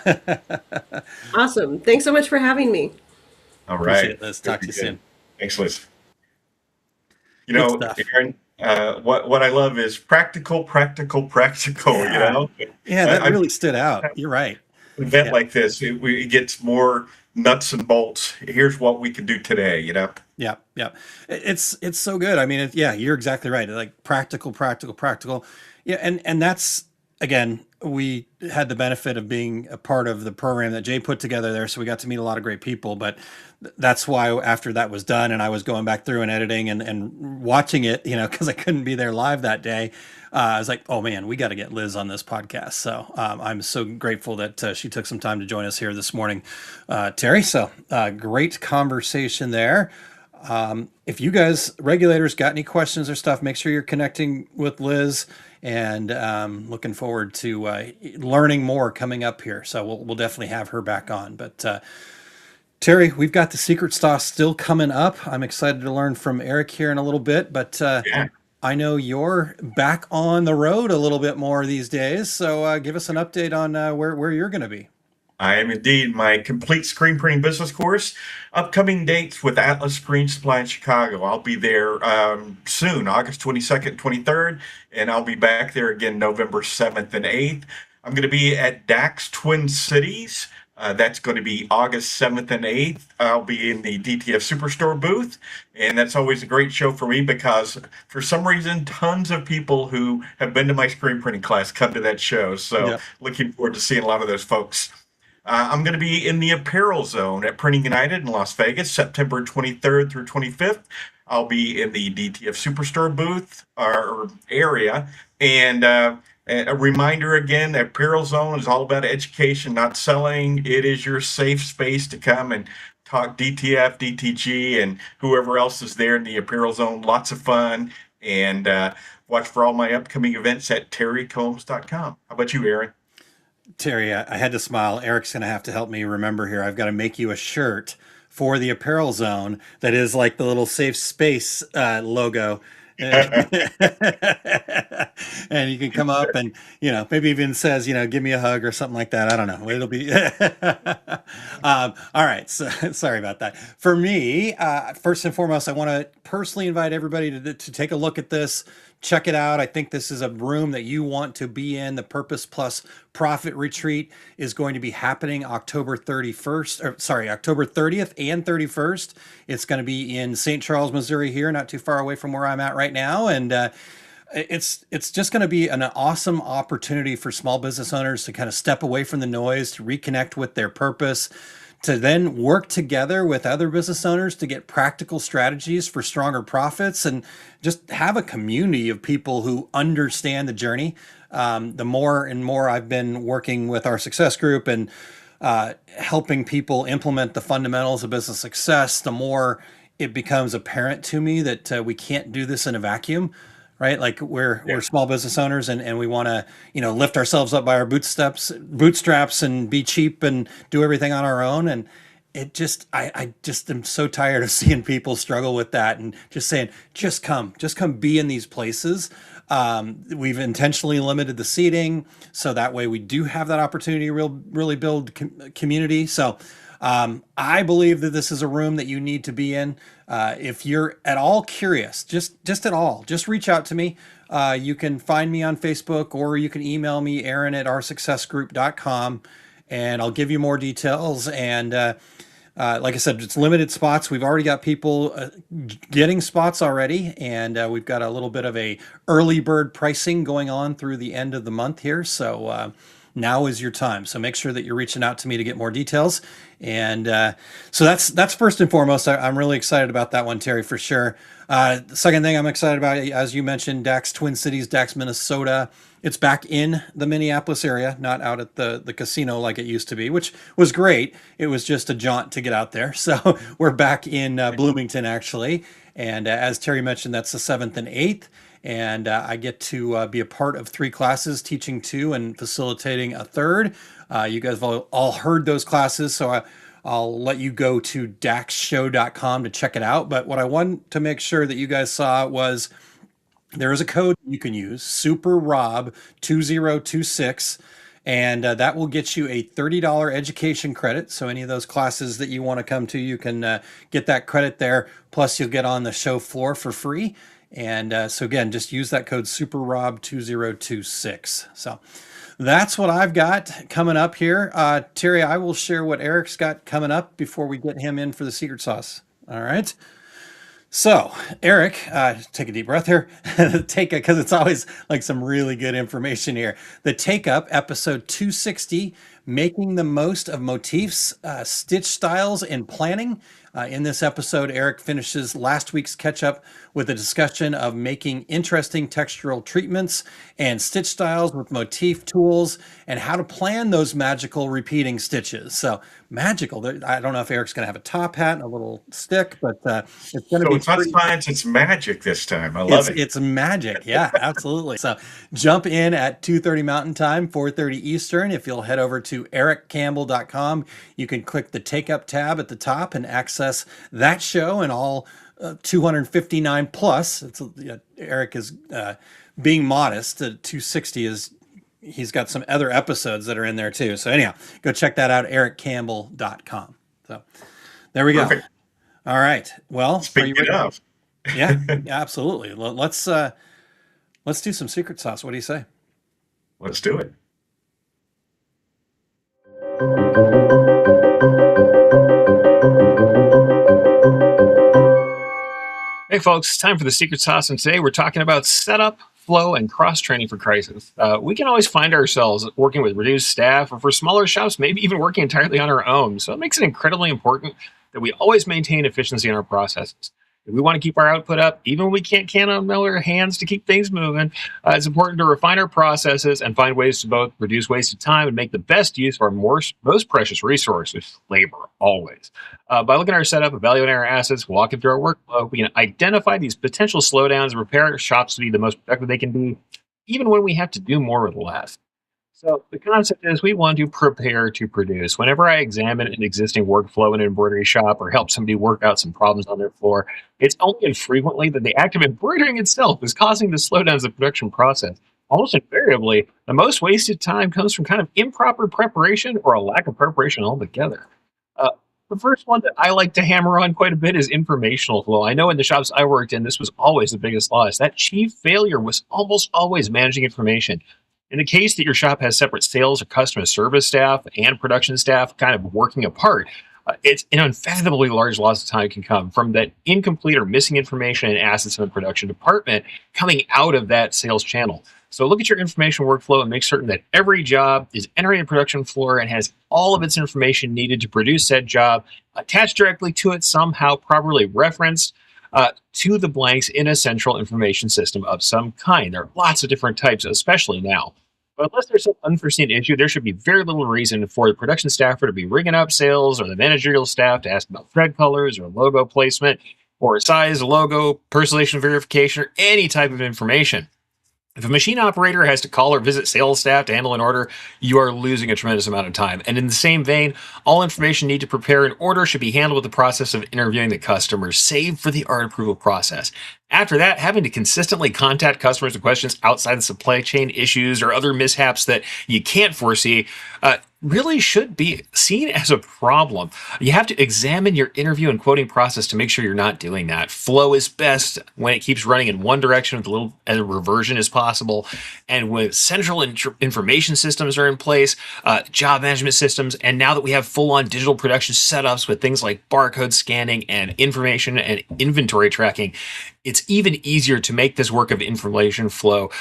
Awesome. Thanks so much for having me. All right. Appreciate it, Liz. Talk to you soon. Thanks, Liz. Aaron, what I love is practical. Yeah, that really stood out. You're right. An event like this, it gets more nuts and bolts. Here's what we can do today, Yeah. It's so good. I mean, you're exactly right. Like practical. Yeah, and that's, again, we had the benefit of being a part of the program that Jay put together there, so we got to meet a lot of great people. But that's why after that was done and I was going back through and editing and watching it, because I couldn't be there live that day, I was like, oh man, we got to get Liz on this podcast. So I'm so grateful that she took some time to join us here this morning, Terry. So great conversation there. If you guys, regulators, got any questions or stuff, make sure you're connecting with Liz, and looking forward to learning more coming up here. So we'll definitely have her back on. But Terry, we've got the secret sauce still coming up. I'm excited to learn from Eric here in a little bit, but I know you're back on the road a little bit more these days. So give us an update on where you're going to be. I am indeed. My complete screen printing business course. Upcoming dates with Atlas Screen Supply in Chicago. I'll be there soon, August 22nd, 23rd, and I'll be back there again November 7th and 8th. I'm going to be at DAX Twin Cities. That's going to be August 7th and 8th. I'll be in the DTF Superstore booth, and that's always a great show for me because for some reason, tons of people who have been to my screen printing class come to that show. So looking forward to seeing a lot of those folks. I'm going to be in the apparel zone at Printing United in Las Vegas, September 23rd through 25th. I'll be in the DTF Superstore booth or area. And a reminder again, Apparel Zone is all about education, not selling. It is your safe space to come and talk DTF, DTG, and whoever else is there in the Apparel Zone. Lots of fun. And watch for all my upcoming events at terrycombs.com. How about you, Aaron? Terry, I had to smile. Eric's going to have to help me remember here. I've got to make you a shirt for the Apparel Zone that is like the little safe space logo. And you can come up and, maybe even says, give me a hug or something like that. I don't know. It'll be, all right. So sorry about that. For me, first and foremost, I want to personally invite everybody to take a look at this. Check it out. I think this is a room that you want to be in. The Purpose Plus Profit Retreat is going to be happening October 30th and 31st. It's going to be in St. Charles, Missouri here, not too far away from where I'm at right now. And it's just going to be an awesome opportunity for small business owners to kind of step away from the noise, to reconnect with their purpose, to then work together with other business owners to get practical strategies for stronger profits, and just have a community of people who understand the journey. The more and more I've been working with our success group and helping people implement the fundamentals of business success, the more it becomes apparent to me that we can't do this in a vacuum. Right? Like we're small business owners and we want to, lift ourselves up by our bootstraps and be cheap and do everything on our own. And I just am so tired of seeing people struggle with that and just saying, just come be in these places. We've intentionally limited the seating so that way we do have that opportunity to really build community. So I believe that this is a room that you need to be in. If you're at all curious, just reach out to me. You can find me on Facebook, or you can email me, aaron@oursuccessgroup.com, and I'll give you more details. And like I said, it's limited spots. We've already got people getting spots already, and we've got a little bit of a early bird pricing going on through the end of the month here. So now is your time. So make sure that you're reaching out to me to get more details. And so that's first and foremost. I'm really excited about that one, Terry, for sure. The second thing I'm excited about, as you mentioned, DAX Twin Cities, DAX Minnesota. It's back in the Minneapolis area, not out at the casino like it used to be, which was great. It was just a jaunt to get out there. So we're back in Bloomington, actually. And as Terry mentioned, that's the 7th and 8th. And I get to be a part of 3 classes, teaching 2 and facilitating a 3rd. You guys have all heard those classes, so I'll let you go to daxshow.com to check it out. But what I want to make sure that you guys saw was there is a code you can use, SuperRob2026, and that will get you a $30 education credit. So any of those classes that you want to come to, you can get that credit there. Plus, you'll get on the show floor for free. And so again, just use that code SuperRob2026. So that's what I've got coming up here. Terry, I will share what Eric's got coming up before we get him in for the secret sauce. All right. So Eric, take a deep breath here. Because it's always like some really good information here. The Take Up, episode 260, making the most of motifs, stitch styles, and planning. In this episode, Eric finishes last week's catch-up with a discussion of making interesting textural treatments and stitch styles with motif tools and how to plan those magical repeating stitches. So magical. I don't know if Eric's going to have a top hat and a little stick, but it's going to be. It's not science, it's magic this time. I love it. It's magic. Yeah, absolutely. So jump in at 2:30 Mountain Time, 4:30 Eastern. If you'll head over to ericcampbell.com, you can click the Take Up tab at the top and access that show and all 259 plus. Eric is being modest. 260 is, he's got some other episodes that are in there too. So anyhow, go check that out, ericcampbell.com. So there we go. Perfect. All right. Well, speaking of, yeah, absolutely. Let's do some secret sauce. What do you say? Let's do it. Hey folks, it's time for the secret sauce, and today we're talking about setup, flow, and cross-training for crisis. We can always find ourselves working with reduced staff, or for smaller shops, maybe even working entirely on our own. So it makes it incredibly important that we always maintain efficiency in our processes. If we want to keep our output up, even when we can't count on our hands to keep things moving, it's important to refine our processes and find ways to both reduce wasted time and make the best use of our most precious resource, which is labor, always. By looking at our setup, evaluating our assets, walking through our workflow, we can identify these potential slowdowns and prepare our shops to be the most productive they can be, even when we have to do more with less. So the concept is we want to prepare to produce. Whenever I examine an existing workflow in an embroidery shop or help somebody work out some problems on their floor, it's only infrequently that the act of embroidering itself is causing the slowdowns of the production process. Almost invariably, the most wasted time comes from kind of improper preparation or a lack of preparation altogether. Uh, the first one that I like to hammer on quite a bit is informational flow. I know in the shops I worked in, this was always the biggest loss. That chief failure was almost always managing information. In the case that your shop has separate sales or customer service staff and production staff kind of working apart, it's an unfathomably large loss of time can come from that incomplete or missing information and assets in the production department coming out of that sales channel. So look at your information workflow and make certain that every job is entering the production floor and has all of its information needed to produce said job attached directly to it, somehow properly referenced to the blanks in a central information system of some kind. There are lots of different types, especially now. But unless there's some unforeseen issue, there should be very little reason for the production staffer to be ringing up sales or the managerial staff to ask about thread colors or logo placement or size, logo, personalization verification, or any type of information. If a machine operator has to call or visit sales staff to handle an order, you are losing a tremendous amount of time. And in the same vein, all information needed to prepare an order should be handled with the process of interviewing the customer, save for the art approval process. After that, having to consistently contact customers with questions outside the supply chain issues or other mishaps that you can't foresee really should be seen as a problem. You have to examine your interview and quoting process to make sure you're not doing that. Flow is best when it keeps running in one direction with a little reversion as possible. And with central information systems are in place, job management systems, and now that we have full-on digital production setups with things like barcode scanning and information and inventory tracking, it's even easier to make this work of information flow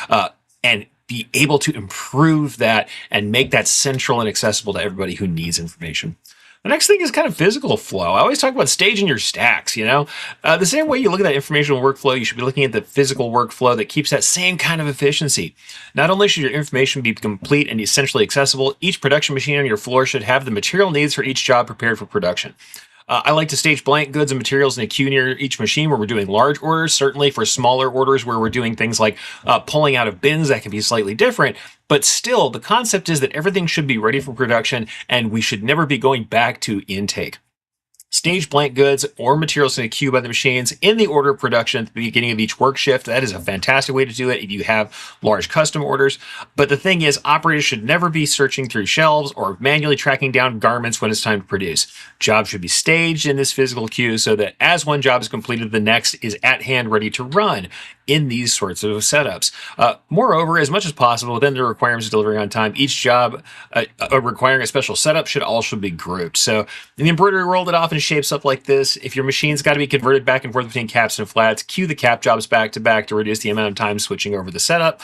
and be able to improve that and make that central and accessible to everybody who needs information. The next thing is kind of physical flow. I always talk about staging your stacks, the same way you look at that informational workflow, you should be looking at the physical workflow that keeps that same kind of efficiency. Not only should your information be complete and essentially accessible, each production machine on your floor should have the material needs for each job prepared for production. I like to stage blank goods and materials in a queue near each machine where we're doing large orders. Certainly for smaller orders where we're doing things like pulling out of bins, that can be slightly different. But still, the concept is that everything should be ready for production and we should never be going back to intake. Stage blank goods or materials in a queue by the machines in the order of production at the beginning of each work shift. That is a fantastic way to do it if you have large custom orders. But the thing is, operators should never be searching through shelves or manually tracking down garments when it's time to produce. Jobs should be staged in this physical queue so that as one job is completed, the next is at hand ready to run in these sorts of setups. Moreover, as much as possible within the requirements of delivering on time, each job requiring a special setup should also be grouped. So in the embroidery world, it often shapes up like this. If your machine's got to be converted back and forth between caps and flats, queue the cap jobs back to back to reduce the amount of time switching over the setup.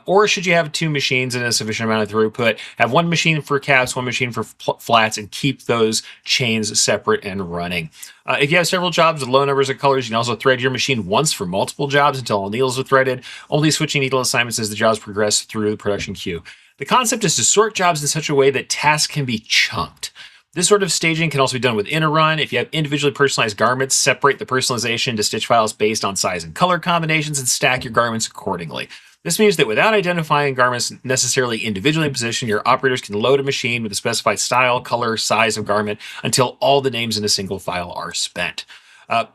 Or should you have two machines and a sufficient amount of throughput, have one machine for caps, one machine for flats, and keep those chains separate and running. If you have several jobs with low numbers of colors, you can also thread your machine once for multiple jobs until all needles are threaded, only switching needle assignments as the jobs progress through the production queue. The concept is to sort jobs in such a way that tasks can be chunked. This sort of staging can also be done within a run. If you have individually personalized garments, separate the personalization to stitch files based on size and color combinations and stack your garments accordingly. This means that without identifying garments necessarily individually in position, your operators can load a machine with a specified style, color, size of garment until all the names in a single file are spent.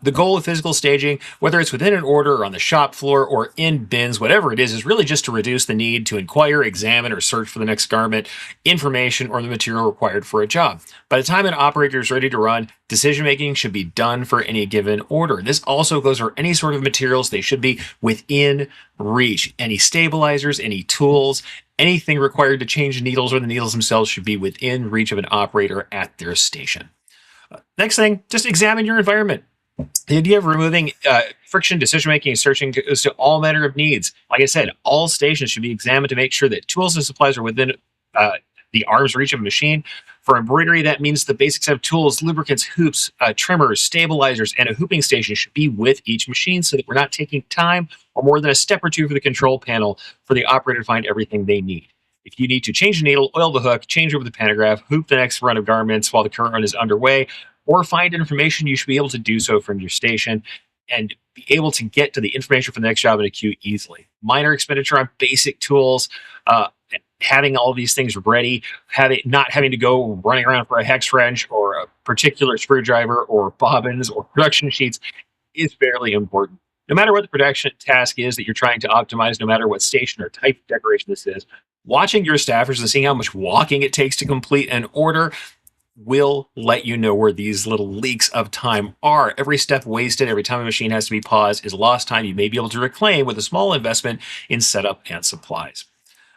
The goal of physical staging, whether it's within an order or on the shop floor or in bins, whatever it is really just to reduce the need to inquire, examine, or search for the next garment, information, or the material required for a job. By the time an operator is ready to run, decision-making should be done for any given order. This also goes for any sort of materials. They should be within reach. Any stabilizers, any tools, anything required to change the needles or the needles themselves should be within reach of an operator at their station. Next thing, just examine your environment. The idea of removing friction, decision-making, and searching goes to all manner of needs. Like I said, all stations should be examined to make sure that tools and supplies are within the arm's reach of a machine. For embroidery, that means the basic set of tools, lubricants, hoops, trimmers, stabilizers, and a hooping station should be with each machine so that we're not taking time or more than a step or two for the control panel for the operator to find everything they need. If you need to change the needle, oil the hook, change over the pantograph, hoop the next run of garments while the current run is underway, or find information, you should be able to do so from your station and be able to get to the information for the next job in a queue easily. Minor expenditure on basic tools having all these things ready, not having to go running around for a hex wrench or a particular screwdriver or bobbins or production sheets is fairly important. No matter what the production task is that you're trying to optimize, no matter what station or type of decoration this is, watching your staffers and seeing how much walking it takes to complete an order will let you know where these little leaks of time are. Every step wasted, every time a machine has to be paused is lost time you may be able to reclaim with a small investment in setup and supplies.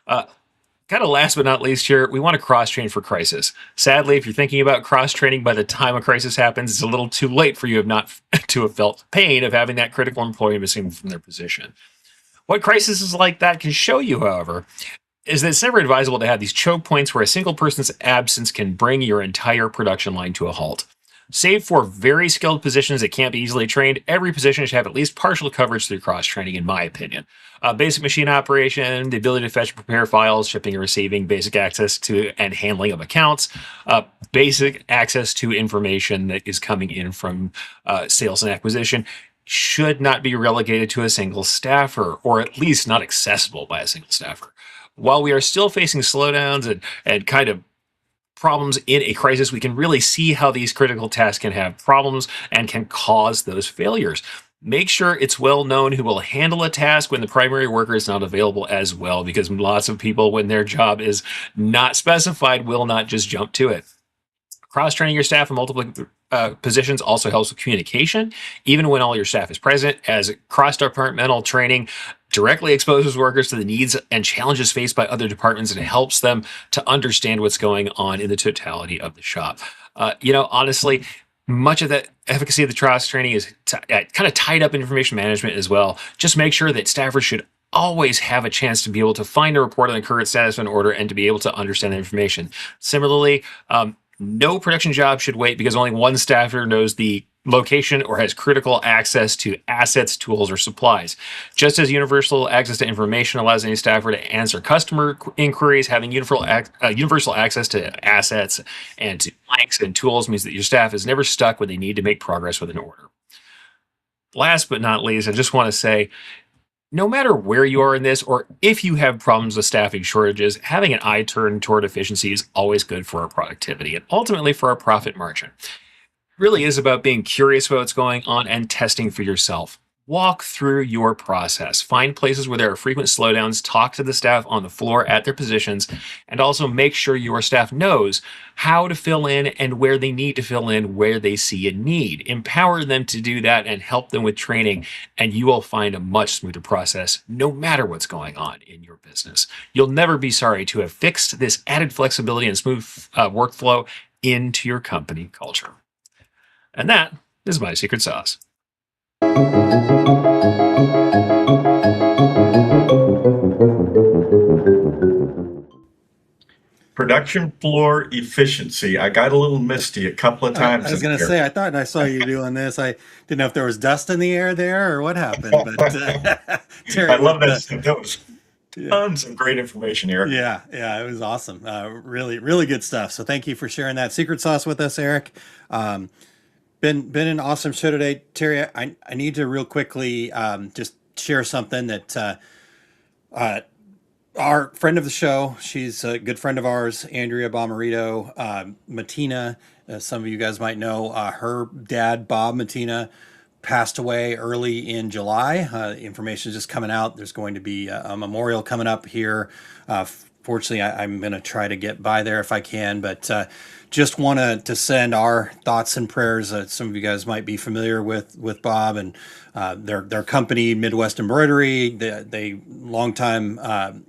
Kind of last but not least here, we want to cross-train for crisis. Sadly, if you're thinking about cross-training by the time a crisis happens, it's a little too late for you to have felt pain of having that critical employee missing from their position. What crises like that can show you, however, is that it's never advisable to have these choke points where a single person's absence can bring your entire production line to a halt. Save for very skilled positions that can't be easily trained, every position should have at least partial coverage through cross-training, in my opinion. Basic machine operation, the ability to fetch and prepare files, shipping and receiving, basic access to and handling of accounts, basic access to information that is coming in from sales and acquisition should not be relegated to a single staffer, or at least not accessible by a single staffer. While we are still facing slowdowns and kind of problems in a crisis, we can really see how these critical tasks can have problems and can cause those failures. Make sure it's well known who will handle a task when the primary worker is not available as well, because lots of people, when their job is not specified, will not just jump to it. Cross-training your staff in multiple positions also helps with communication, even when all your staff is present, as cross-departmental training directly exposes workers to the needs and challenges faced by other departments, and it helps them to understand what's going on in the totality of the shop. Honestly, much of the efficacy of the cross training is kind of tied up in information management as well. Just make sure that staffers should always have a chance to be able to find a report on the current status of an order and to be able to understand the information. Similarly, no production job should wait because only one staffer knows the location or has critical access to assets, tools, or supplies. Just as universal access to information allows any staffer to answer customer inquiries, having universal access to assets and to blanks and tools means that your staff is never stuck when they need to make progress with an order. Last but not least, I just want to say, no matter where you are in this, or if you have problems with staffing shortages, having an eye turned toward efficiency is always good for our productivity and ultimately for our profit margin. It really is about being curious about what's going on and testing for yourself. Walk through your process. Find places where there are frequent slowdowns. Talk to the staff on the floor at their positions, and also make sure your staff knows how to fill in and where they need to fill in where they see a need. Empower them to do that and help them with training, and you will find a much smoother process no matter what's going on in your business. You'll never be sorry to have fixed this added flexibility and smooth workflow into your company culture. And that is my secret sauce. Production floor efficiency. I got a little misty a couple of times. I was going to say, I thought I saw you doing this. I didn't know if there was dust in the air there or what happened. But Terry, I love that stuff. That was tons of great information, Eric. Yeah, it was awesome. Really, really good stuff. So thank you for sharing that secret sauce with us, Eric. Been an awesome show today, Terry. I need to real quickly just share something that our friend of the show, she's a good friend of ours, Andrea Bomarito, Matina. Some of you guys might know her dad, Bob Matina, passed away early in July. Information is just coming out. There's going to be a memorial coming up here. Fortunately, I'm going to try to get by there if I can, but just want to send our thoughts and prayers. Some of you guys might be familiar with Bob and their company, Midwest Embroidery. They longtime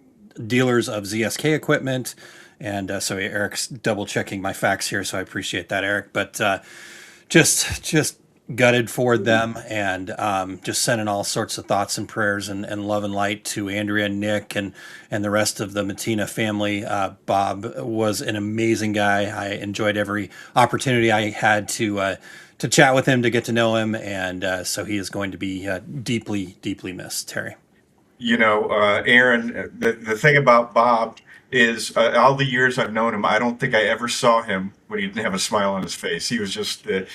dealers of ZSK equipment. And so Eric's double checking my facts here. So I appreciate that, Eric. But just gutted for them, and just sending all sorts of thoughts and prayers and love and light to Andrea, Nick, and the rest of the Matina family. Bob was an amazing guy. I enjoyed every opportunity I had to chat with him, to get to know him, and so he is going to be deeply, deeply missed. Terry. Aaron, the thing about Bob is all the years I've known him, I don't think I ever saw him when he didn't have a smile on his face. He was just a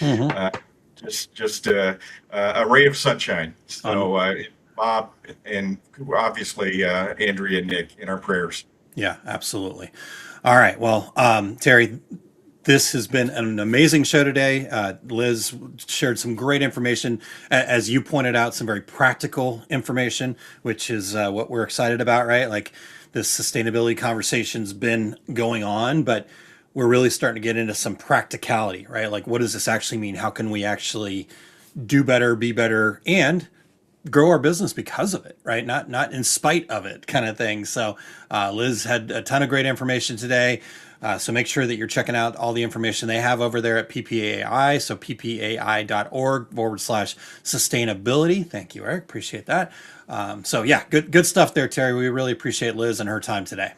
ray of sunshine. So Bob, and obviously Andrea and Nick, in our prayers. Yeah, absolutely. All right. Well, Terry, this has been an amazing show today. Liz shared some great information. As you pointed out, some very practical information, which is what we're excited about, right? Like this sustainability conversation's been going on, but we're really starting to get into some practicality, right? Like, what does this actually mean? How can we actually do better, be better, and grow our business because of it, right? Not in spite of it, kind of thing. So Liz had a ton of great information today. So make sure that you're checking out all the information they have over there at PPAI. So ppai.org/sustainability. Thank you, Eric. Appreciate that. So yeah, good stuff there, Terry. We really appreciate Liz and her time today.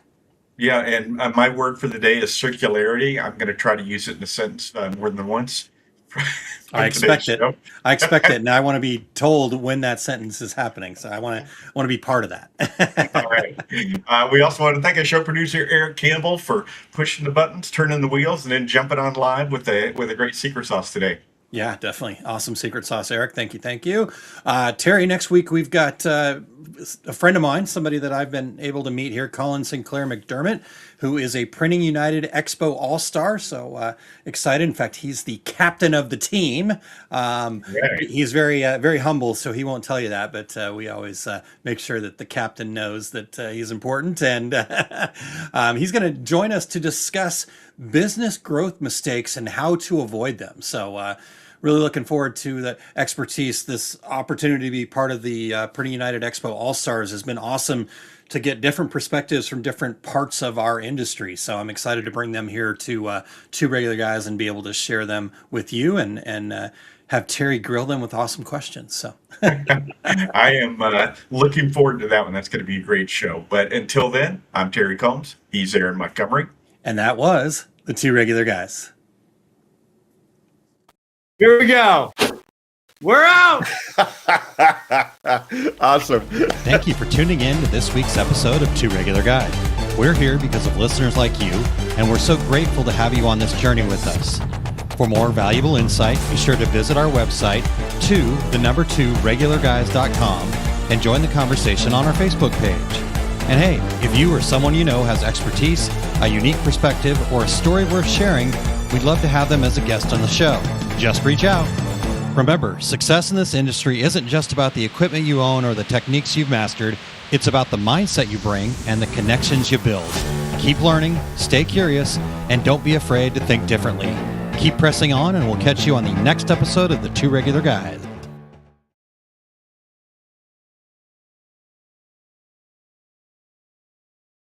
Yeah, and my word for the day is circularity. I'm going to try to use it in a sentence more than once. I expect it. I expect it, and I want to be told when that sentence is happening. So I want to be part of that. All right. We also want to thank our show producer Eric Campbell for pushing the buttons, turning the wheels, and then jumping on live with a great secret sauce today. Yeah, definitely. Awesome secret sauce, Eric. Thank you. Terry, next week we've got a friend of mine, somebody that I've been able to meet here, Colin Sinclair McDermott, who is a Printing United Expo All-Star. So excited. In fact, he's the captain of the team. He's very humble, so he won't tell you that, but we always make sure that the captain knows that he's important. And he's going to join us to discuss business growth mistakes and how to avoid them. So really looking forward to the expertise. This opportunity to be part of the Printing United Expo All-Stars has been awesome to get different perspectives from different parts of our industry. So I'm excited to bring them here to Two Regular Guys and be able to share them with you and have Terry grill them with awesome questions. So I am looking forward to that one. That's going to be a great show. But until then, I'm Terry Combs. He's Aaron Montgomery. And that was the Two Regular Guys. Here we go. We're out. Awesome. Thank you for tuning in to this week's episode of Two Regular Guys. We're here because of listeners like you, and we're so grateful to have you on this journey with us. For more valuable insight, be sure to visit our website, 2regularguys.com, and join the conversation on our Facebook page. And hey, if you or someone you know has expertise, a unique perspective, or a story worth sharing, we'd love to have them as a guest on the show. Just reach out. Remember, success in this industry isn't just about the equipment you own or the techniques you've mastered. It's about the mindset you bring and the connections you build. Keep learning, stay curious, and don't be afraid to think differently. Keep pressing on, and we'll catch you on the next episode of the Two Regular Guys.